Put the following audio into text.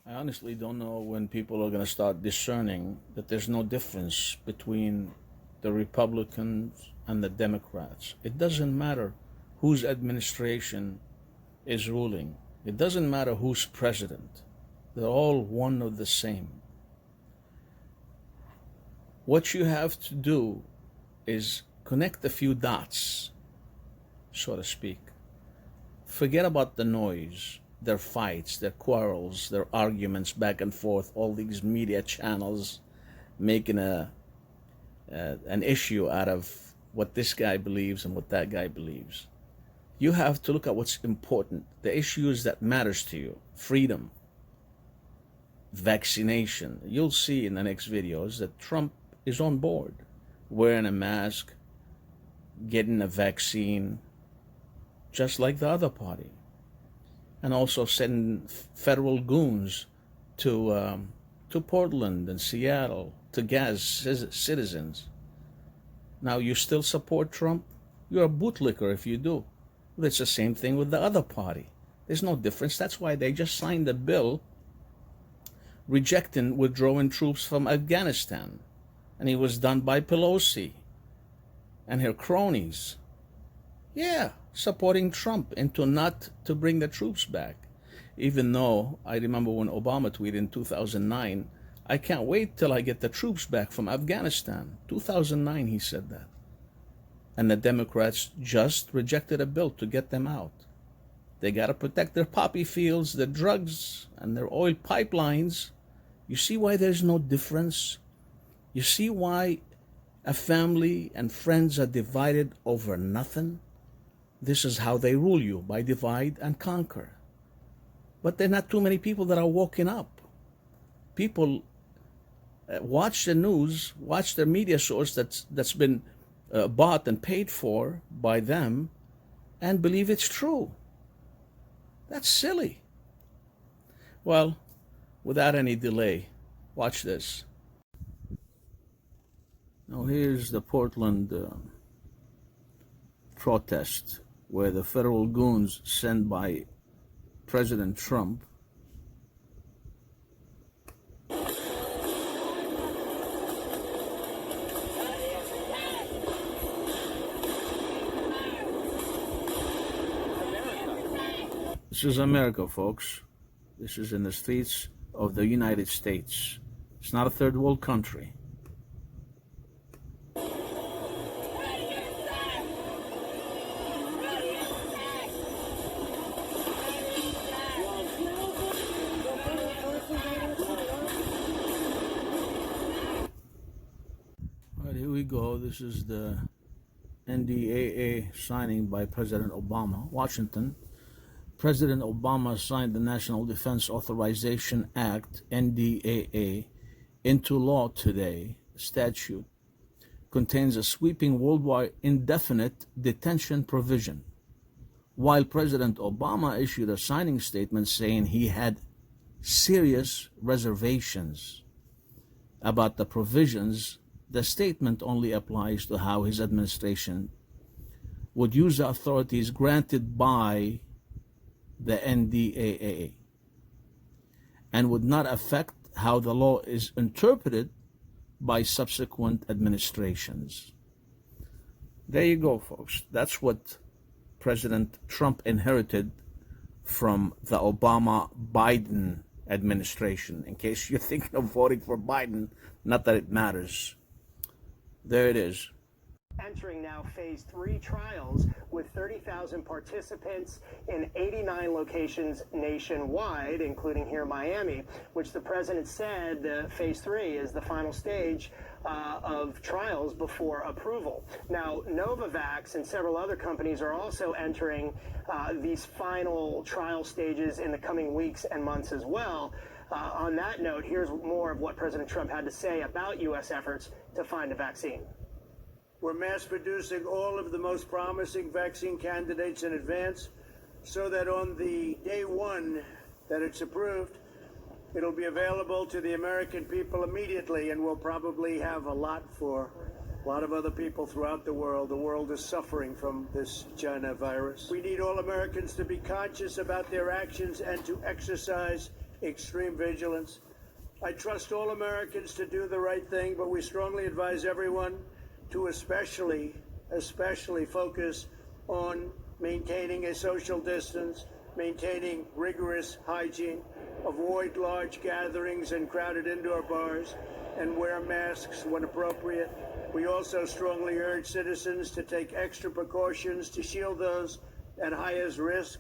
I honestly don't know when people are going to start discerning that there's no difference between the Republicans and the Democrats. It doesn't matter whose administration is ruling, it doesn't matter who's president. They're all one of the same. What you have to do is connect a few dots, so to speak. Forget about the noise, their fights, their quarrels, their arguments back and forth, all these media channels making an issue out of what this guy believes and what that guy believes. You have to look at what's important, the issues that matters to you: freedom, vaccination. You'll see in the next videos that Trump is on board, wearing a mask, getting a vaccine, just like the other party, and also sending federal goons to Portland and Seattle to gas citizens. Now, you still support Trump? You're a bootlicker if you do. Well, it's the same thing with the other party. There's no difference. That's why they just signed a bill rejecting withdrawing troops from Afghanistan. And it was done by Pelosi and her cronies. Yeah, supporting Trump into not to bring the troops back. Even though I remember when Obama tweeted in 2009, I can't wait till I get the troops back from Afghanistan. 2009 he said that. And the Democrats just rejected a bill to get them out. They got to protect their poppy fields, their drugs, and their oil pipelines. You see why there's no difference? You see why a family and friends are divided over nothing? This is how they rule you, by divide and conquer. But there are not too many people that are woken up. People watch the news, watch their media source that's been bought and paid for by them, and believe it's true. That's silly. Well, without any delay, watch this. Now here's the Portland protest where the federal goons sent by President Trump This is America, folks. This is in the streets of the United States. It's not a third world country. Here we go. This is the NDAA signing by President Obama, Washington. President Obama signed the National Defense Authorization Act, NDAA, into law today. The statute contains a sweeping worldwide indefinite detention provision. While President Obama issued a signing statement saying he had serious reservations about the provisions, the statement only applies to how his administration would use the authorities granted by the NDAA and would not affect how the law is interpreted by subsequent administrations. There you go, folks. That's what President Trump inherited from the Obama-Biden administration, in case you're thinking of voting for Biden. Not that it matters. There it is. Entering now phase 3 trials with 30,000 participants in 89 locations nationwide, including here in Miami, which the president said phase 3 is the final stage of trials before approval. Now, Novavax and several other companies are also entering these final trial stages in the coming weeks and months as well. On that note, here's more of what President Trump had to say about U.S. efforts to find a vaccine. We're mass producing all of the most promising vaccine candidates in advance so that on the day one that it's approved, it'll be available to the American people immediately, and we'll probably have a lot for a lot of other people throughout the world. The world is suffering from this China virus. We need all Americans to be conscious about their actions and to exercise extreme vigilance. I trust all Americans to do the right thing, but we strongly advise everyone to especially focus on maintaining a social distance, maintaining rigorous hygiene, avoid large gatherings and crowded indoor bars, and wear masks when appropriate. We also strongly urge citizens to take extra precautions to shield those at highest risk